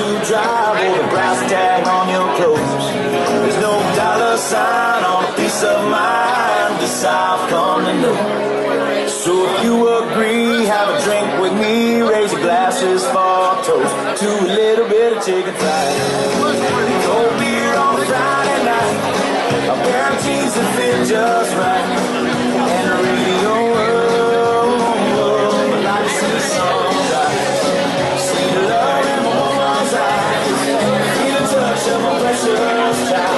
you drive or the price tag on your clothes. There's no dollar sign on a peace of mind, this I've come to know. So if you agree, have a drink with me, raise your glasses for a toast to a little bit of chicken fried. Cold beer on a Friday night, a pair of jeans that fit just right, and a radio world, I'd like to see the sunrise. See the love in my woman's eyes, feel the touch of my precious child.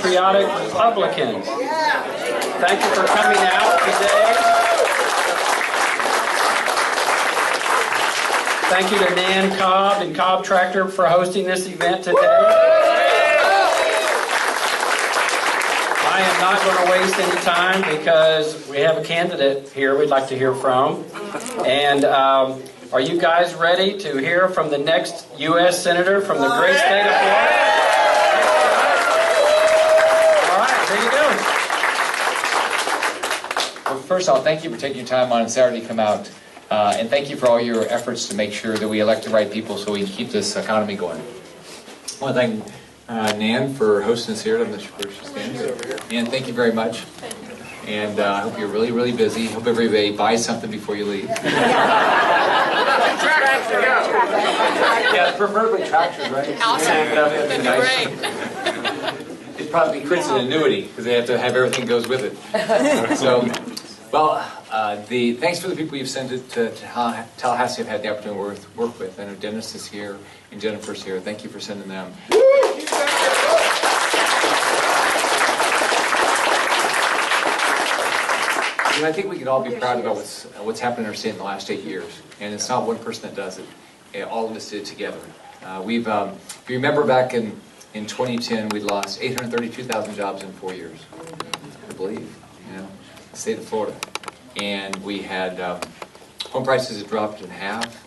patriotic Republicans. Thank you for coming out today. Thank you to Nan Cobb and Cobb Tractor for hosting this event today. I am not going to waste any time because we have a candidate here we'd like to hear from. And are you guys ready to hear from the next U.S. Senator from the great state of Florida? All right, there you go. Well, first of all, thank you for taking your time on Saturday to come out. And thank you for all your efforts to make sure that we elect the right people so we can keep this economy going. I want to thank Nan for hosting us here. I'm not sure where she stands. Nan, thank you very much. And I hope you're really, really busy. Hope everybody buys something before you leave. Yeah, preferably tractors, right? Awesome. That'd be nice. Great. It'd probably be an annuity because they have to have everything goes with it. So, well, thanks for the people you've sent it to Tallahassee. I've had the opportunity to work with. I know Dennis is here and Jennifer's here. Thank you for sending them. And I think we can all be proud about what's happened in our state in the last 8 years. And it's not one person that does it. All of us did it together. If you remember back in 2010, we lost 832,000 jobs in 4 years. I believe, the state of Florida. And we had home prices had dropped in half.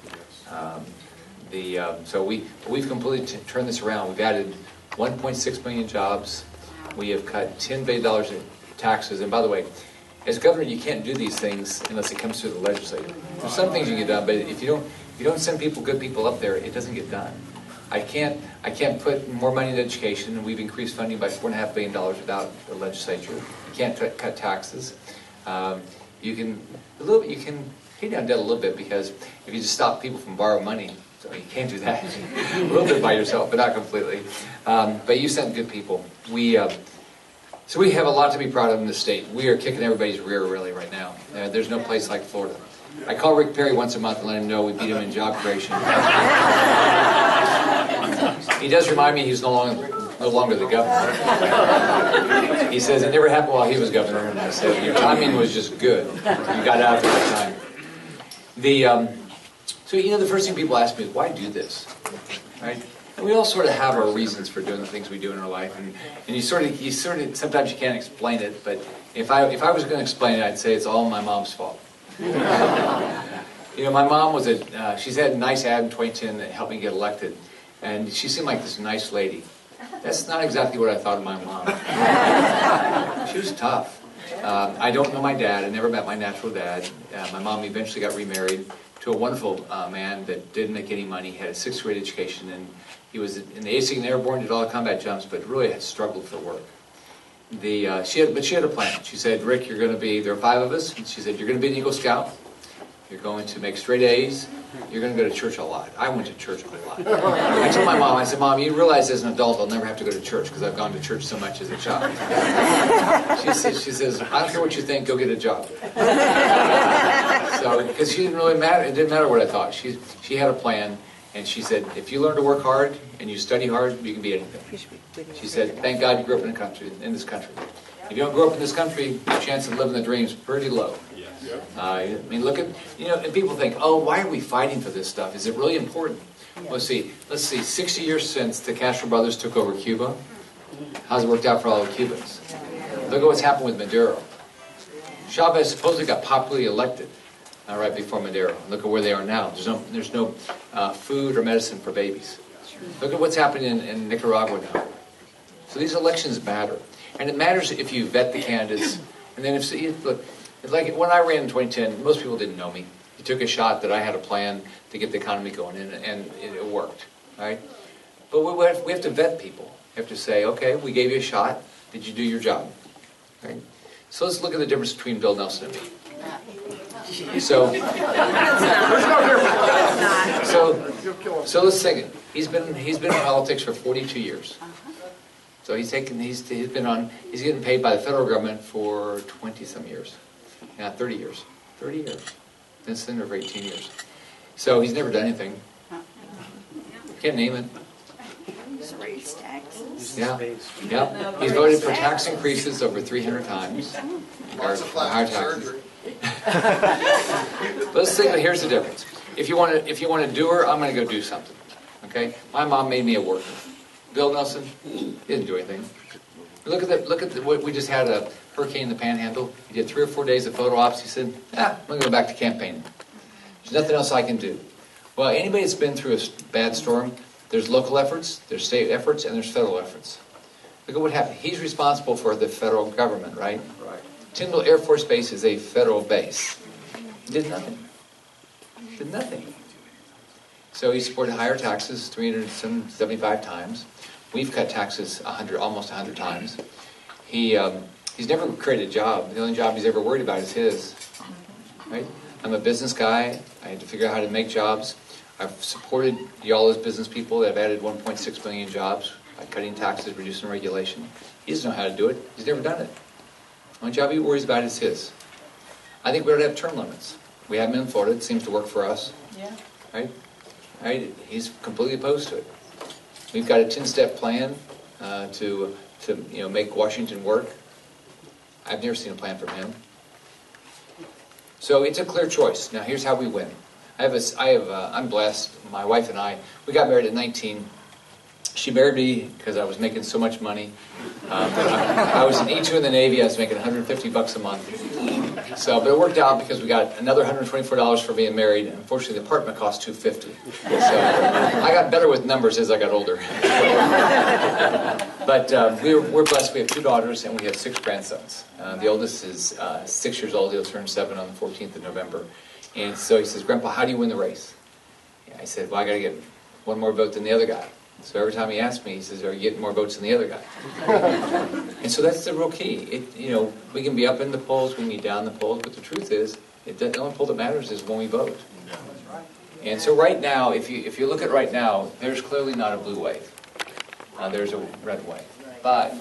So we've completely turned this around. We've added 1.6 million jobs. We have cut $10 billion in taxes. And by the way, as governor, you can't do these things unless it comes through the legislature. There's some things you get done, but if you don't send good people up there, it doesn't get done. I can't put more money into education, and we've increased funding by $4.5 billion without the legislature. You can't cut taxes. You can pay down debt a little bit because if you just stop people from borrowing money, so you can't do that. A little bit by yourself, but not completely. But you sent good people. So we have a lot to be proud of in the state. We are kicking everybody's rear really right now. There's no place like Florida. I call Rick Perry once a month and let him know we beat him in job creation. He does remind me he's no longer the governor. He says it never happened while he was governor, and I said your timing was just good. You got out at the right time. So the first thing people ask me is why do this, right? And we all sort of have our reasons for doing the things we do in our life, and you sort of sometimes you can't explain it, but if I was going to explain it, I'd say it's all my mom's fault. My mom was she's had a nice ad in 2010 that helped me get elected, and she seemed like this nice lady. That's not exactly what I thought of my mom. She was tough. I don't know my dad. I never met my natural dad. My mom eventually got remarried to a wonderful man that didn't make any money, had a 6th grade education, and he was in the 8th and Airborne, did all the combat jumps, but really had struggled for work. She had a plan. She said, Rick, there are 5 of us, and she said, you're going to be an Eagle Scout, you're going to make straight A's, you're going to go to church a lot. I went to church a lot. I told my mom, I said, Mom, you realize as an adult I'll never have to go to church because I've gone to church so much as a child. She says, I don't care what you think, go get a job. So, because she didn't really matter, it didn't matter what I thought. She had a plan, and she said, if you learn to work hard and you study hard, you can be anything. She said, thank God you grew up in this country. If you don't grow up in this country, your chance of living the dream is pretty low. Look at, and people think, oh, why are we fighting for this stuff? Is it really important? Let's see, 60 years since the Castro brothers took over Cuba, how's it worked out for all the Cubans? Look at what's happened with Maduro. Chavez supposedly got popularly elected right before Maduro. Look at where they are now. There's no food or medicine for babies. Look at what's happening in Nicaragua now. So these elections matter. And it matters if you vet the candidates. And then look, like when I ran in 2010, most people didn't know me. He took a shot that I had a plan to get the economy going, and it worked, right? But we have to vet people. We have to say, okay, we gave you a shot. Did you do your job? Right? So let's look at the difference between Bill Nelson and me. So let's think it. He's been in politics for 42 years. So he's getting paid by the federal government for 20-some years. 30 years. 30 years. Been senator for 18 years. So he's never done anything. Can't name it. just raise taxes. Yeah. Yeah. He's voted for tax increases over 300 times. Lots of higher plastic taxes. surgery. Let's think. Here's the difference. If you want to do her, I'm going to go do something. Okay. My mom made me a worker. Bill Nelson, he didn't do anything. Look at what we just had, a hurricane in the Panhandle. He did 3 or 4 days of photo ops. He said, I'm going to go back to campaigning. There's nothing else I can do. Well, anybody that's been through a bad storm, there's local efforts, there's state efforts, and there's federal efforts. Look at what happened. He's responsible for the federal government, right? Right. Tyndall Air Force Base is a federal base. He did nothing. Did nothing. So he supported higher taxes 375 times. We've cut taxes almost 100 times. He's never created a job. The only job he's ever worried about is his. Right? I'm a business guy. I had to figure out how to make jobs. I've supported y'all as business people that have added 1.6 million jobs by cutting taxes, reducing regulation. He doesn't know how to do it. He's never done it. The only job he worries about is his. I think we ought to have term limits. We have them in Florida. It seems to work for us. Yeah. Right? He's completely opposed to it. We've got a 10-step plan to make Washington work. I've never seen a plan from him. So it's a clear choice. Now here's how we win. I'm blessed. My wife and we got married at 19. She married me because I was making so much money. I was an E2 in the Navy. I was making $150 a month. But it worked out because we got another $124 for being married. Unfortunately, the apartment cost $250. So I got better with numbers as I got older. But we're blessed. We have 2 daughters and we have 6 grandsons. The oldest is 6 years old. He'll turn 7 on the 14th of November. And so he says, "Grandpa, how do you win the race?" I said, "Well, I got to get one more vote than the other guy." So every time he asks me, he says, "Are you getting more votes than the other guy?" And so that's the real key. We can be up in the polls, we can be down the polls, but the truth is, the only poll that matters is when we vote. And so right now, if you look at right now, there's clearly not a blue wave. There's a red wave. But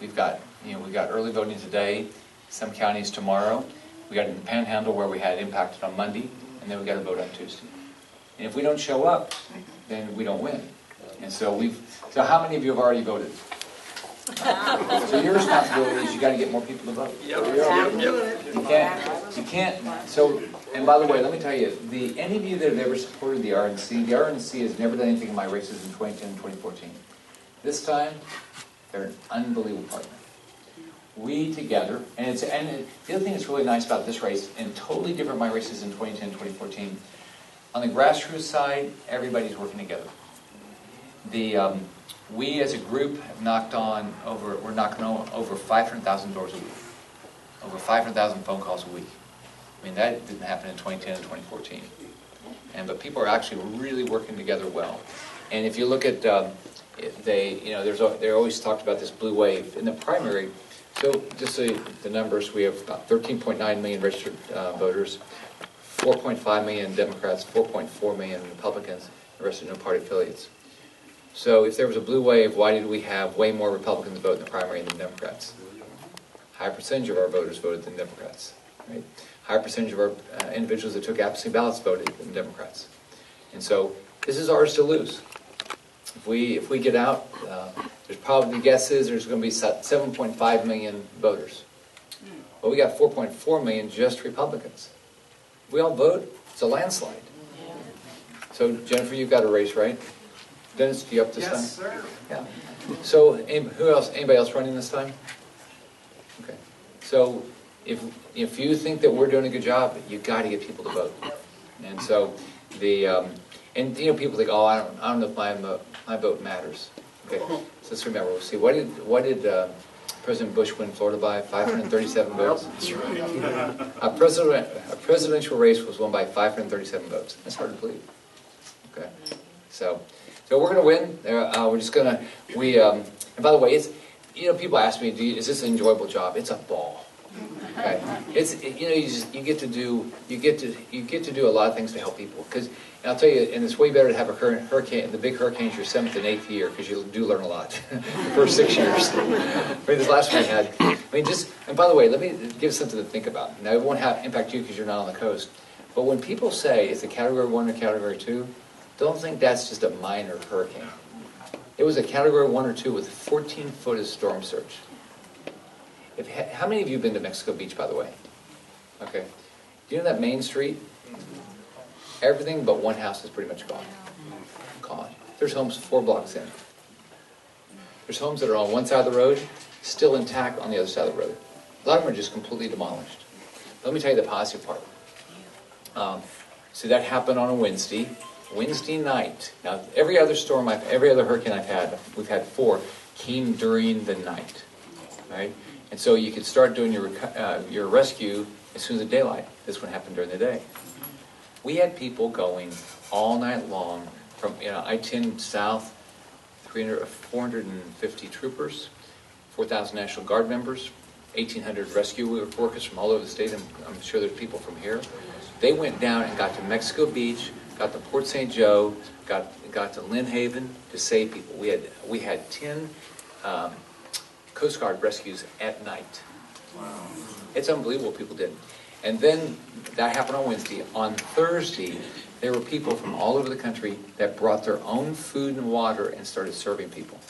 we've got early voting today, some counties tomorrow. We got in the Panhandle where we had impacted on Monday, and then we got to vote on Tuesday. And if we don't show up, then we don't win. And so how many of you have already voted? So your responsibility is you got to get more people to vote. You can't. So, and by the way, let me tell you, any of you that have ever supported the RNC has never done anything in my races in 2010 and 2014. This time, they're an unbelievable partner. We together, and the other thing that's really nice about this race, and totally different from my races in 2010 and 2014, on the grassroots side, everybody's working together. We as a group have we're knocking on over 500,000 doors a week. Over 500,000 phone calls a week. I mean, that didn't happen in 2010 and 2014. But people are actually really working together well. And if you look at, they always talked about this blue wave. In the primary, so just so the numbers, we have about 13.9 million registered voters, 4.5 million Democrats, 4.4 million Republicans, the rest are no party affiliates. So if there was a blue wave, why did we have way more Republicans vote in the primary than Democrats? Higher percentage of our voters voted than Democrats. Right? Higher percentage of our individuals that took absentee ballots voted than Democrats. And so this is ours to lose. If we get out, there's probably guesses there's going to be 7.5 million voters. Well, we got 4.4 million just Republicans. If we all vote, it's a landslide. So Jennifer, you've got a race, right? Dennis, you up this time? Yes, sir. Yeah. So, who else? Anybody else running this time? Okay. So, if you think that we're doing a good job, you got to get people to vote. And so, people think, oh, I don't know if my vote matters. Okay. So let's remember. We'll see. What did President Bush win Florida by? 537 votes. That's right. A presidential race was won by 537 votes. That's hard to believe. Okay. So we're going to win. We're just going to, and by the way, people ask me, is this an enjoyable job? It's a ball. Okay. You get to do a lot of things to help people. Because I'll tell you, and it's way better to have a hurricane, the big hurricane's your 7th and 8th year, because you do learn a lot the first 6 years. This last one I had, and by the way, let me give something to think about. Now, it won't impact you because you're not on the coast. But when people say it's a Category 1 or Category 2, don't think that's just a minor hurricane. It was a category 1 or 2 with 14 foot of storm surge. How many of you have been to Mexico Beach, by the way? Okay. Do you know that main street? Everything but one house is pretty much gone. Gone. There's homes 4 blocks in. There's homes that are on one side of the road, still intact on the other side of the road. A lot of them are just completely demolished. Let me tell you the positive part. So that happened on a Wednesday night. Now, every other hurricane I've had, we've had 4, came during the night, right? And so you could start doing your rescue as soon as the daylight. This one happened during the day. We had people going all night long from I-10 south, 450 troopers, 4,000 National Guard members, 1,800 rescue workers from all over the state. I'm sure there's people from here. They went down and got to Mexico Beach, got to Port St. Joe, got to Lynn Haven to save people. We had 10 Coast Guard rescues at night. Wow. It's unbelievable what people did. And then that happened on Wednesday. On Thursday, there were people from all over the country that brought their own food and water and started serving people.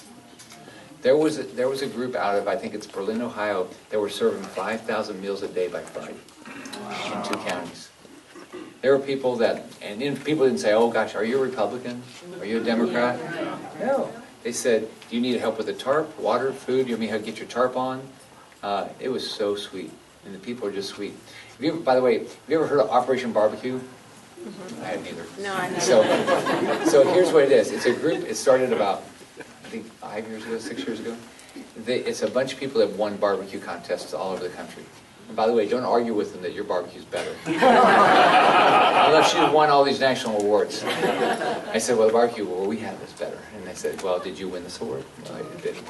There was a group out of, I think it's Berlin, Ohio, that were serving 5,000 meals a day by Friday in 2 counties. There were people people didn't say, oh gosh, are you a Republican? Are you a Democrat? No. They said, do you need help with the tarp, water, food? You want me to get your tarp on? It was so sweet. And the people are just sweet. By the way, have you ever heard of Operation Barbecue? I hadn't either. No, I haven't. So here's what it is. It's a group, it started about, I think 5 years ago, 6 years ago. It's a bunch of people that won barbecue contests all over the country. And by the way, don't argue with them that your barbecue's better. Unless you've won all these national awards. I said, well, the barbecue we have is better. And they said, well, did you win this award? No, I didn't.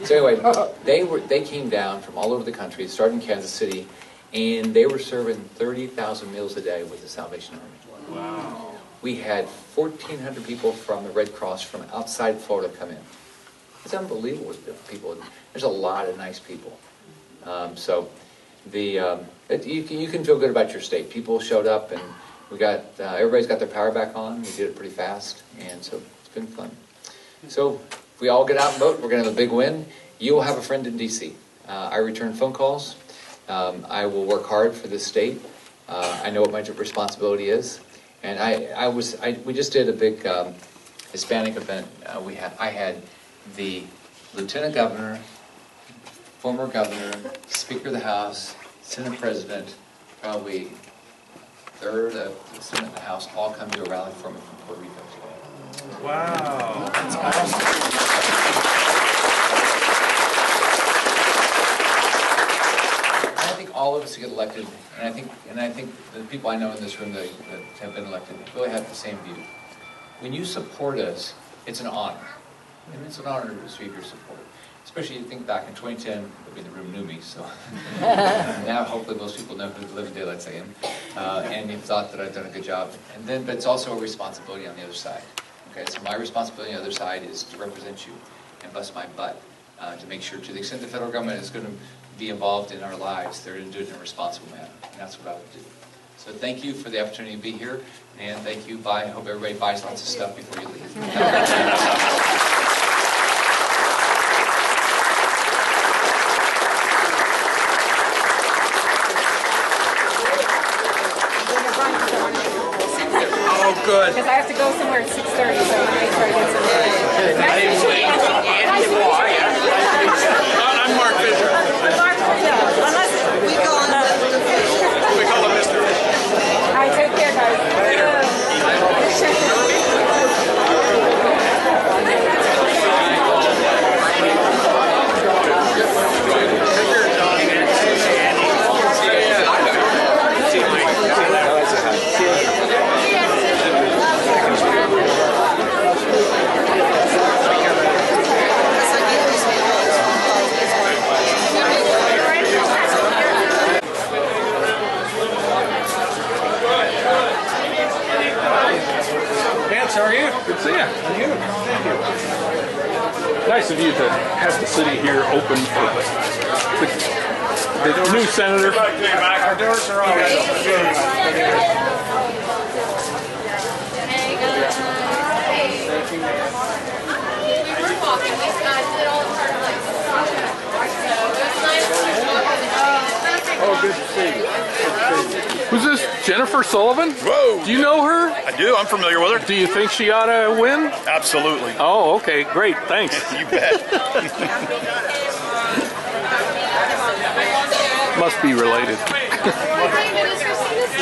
So anyway, they came down from all over the country, started in Kansas City, and they were serving 30,000 meals a day with the Salvation Army. Wow. We had 1,400 people from the Red Cross from outside Florida come in. It's unbelievable with the people. There's a lot of nice people. You can feel good about your state. People showed up, and everybody's got their power back on. We did it pretty fast, and so it's been fun. So if we all get out and vote, we're going to have a big win. You will have a friend in D.C. I return phone calls. I will work hard for this state. I know what my responsibility is, and we just did a big Hispanic event. I had the Lieutenant Governor, former Governor, Speaker of the House, Senate President, probably third of the Senate and the House, all come to a rally for me from Puerto Rico today. Wow. That's awesome. I think all of us get elected, and I think the people I know in this room that have been elected really have the same view. When you support us, it's an honor. And it's an honor to receive your support. Especially you think back in 2010, nobody in the room knew me, so now hopefully most people know who live in daylight saving, and you've thought that I've done a good job. But it's also a responsibility on the other side. Okay, so my responsibility on the other side is to represent you and bust my butt to make sure, to the extent the federal government is going to be involved in our lives, they're going to do it in a responsible manner, and that's what I would do. So thank you for the opportunity to be here, and thank you. Bye. I hope everybody buys lots of stuff before you leave. Good. Because I have to go somewhere at 6:30, so I'm going to make sure I get some. Nice to meet you. Nice to meet you. I'm Mark Fisher. Mark Fisher. Unless we call him Mr. Fisher. We call him Mr. Fisher. All right, take care, guys. Vance, how are you? Good to see you. And you? Thank you. Nice of you to have the city here open for the new senator. Our doors are always open. good to see you. Who's this? Jennifer Sullivan? Whoa! Do you know her? I do. I'm familiar with her. Do you think she ought to win? Absolutely. Oh, okay, great. Thanks. You bet. Must be related.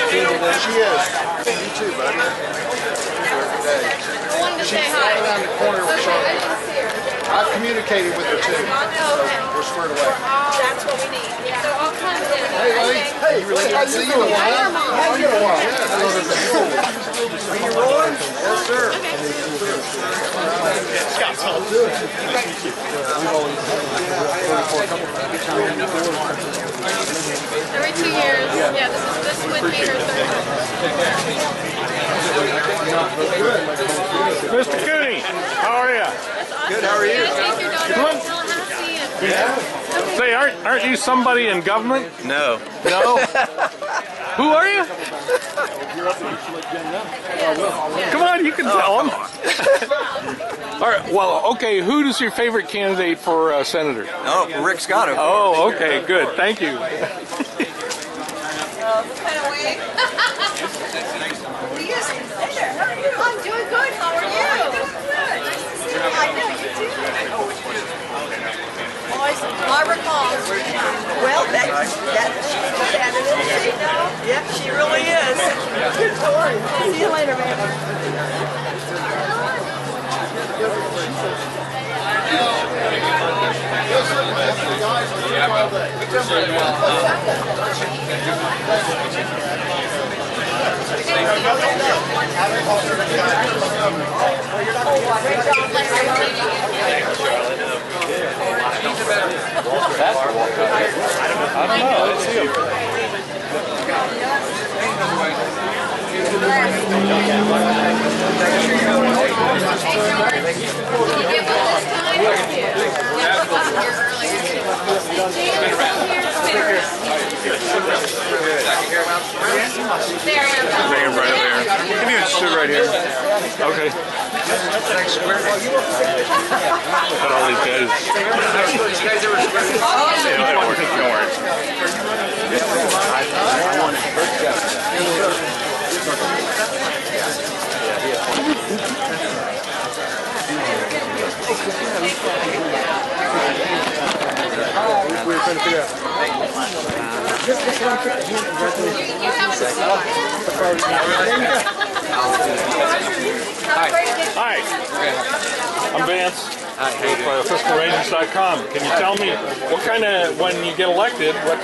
She is. You too, buddy. She's right around the corner with Charlotte. I've communicated with her too. So we're squared away. That's what we need. So I'll come in. Hey, buddy. Hey, really good to see you. How you doing? Are you rolling? Yes, sir. Scott's home. Every 2 years. Yeah, this would be her third. Mr. Cooney, how are you? Good, how are you? Take your daughter Come on. to Tallahassee. Say, aren't you somebody in government? No. No? Who are you? Come on, you can tell them. All right, well, okay, who is your favorite candidate for senator? Oh, Rick Scott. Oh, okay, good, thank you. I'm doing good. How are you? Nice to see you. I know you too. Barbara calls. Well, that's candidate. Yep, she really is. See you later, man. I don't know, let's see him. Bring him right up here. Maybe you sit right here. Okay. Got all these guys. No worries. Hi. I'm Vance. With FiscalRangers.com. Can you tell me what kind of, when you get elected, what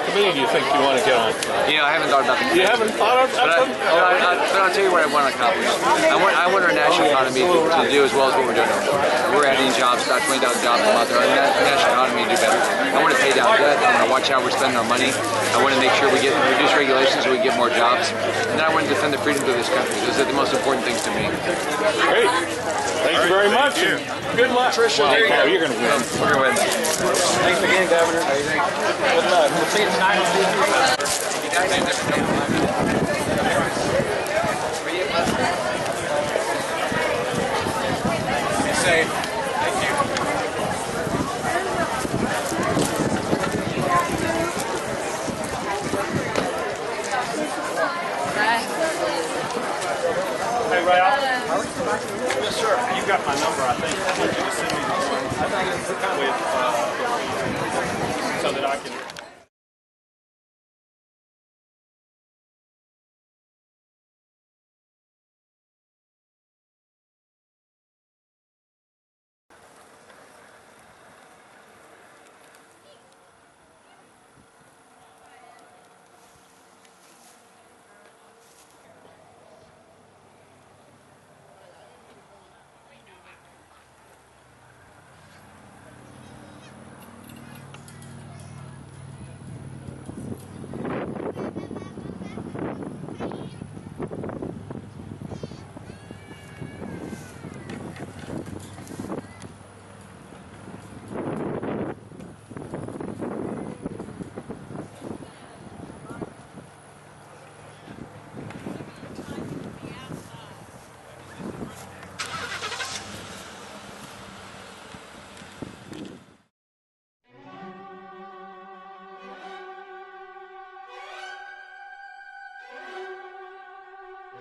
committee do you think you want to get on? You know, I haven't thought about the You haven't thought of that? but I'll tell you what I want to accomplish. I want our national economy to do as well as what we're doing. We're adding jobs, about 20,000 jobs a month. Our national economy to do better. I want to pay down debt. I want to watch how we're spending our money. I want to make sure we get reduce regulations so we get more jobs. And then I want to defend the freedoms of this country. Those are the most important things to me. Great. Thank you very much. Good luck. Well, you're going to win. We're going to win. Thanks again, Governor. How do you think? Good luck. We'll see you tonight. Be safe. Thank you. Hey, Ralph. Yes, sir. You got my number, I think. I want you to send me so that I can...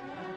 Thank you.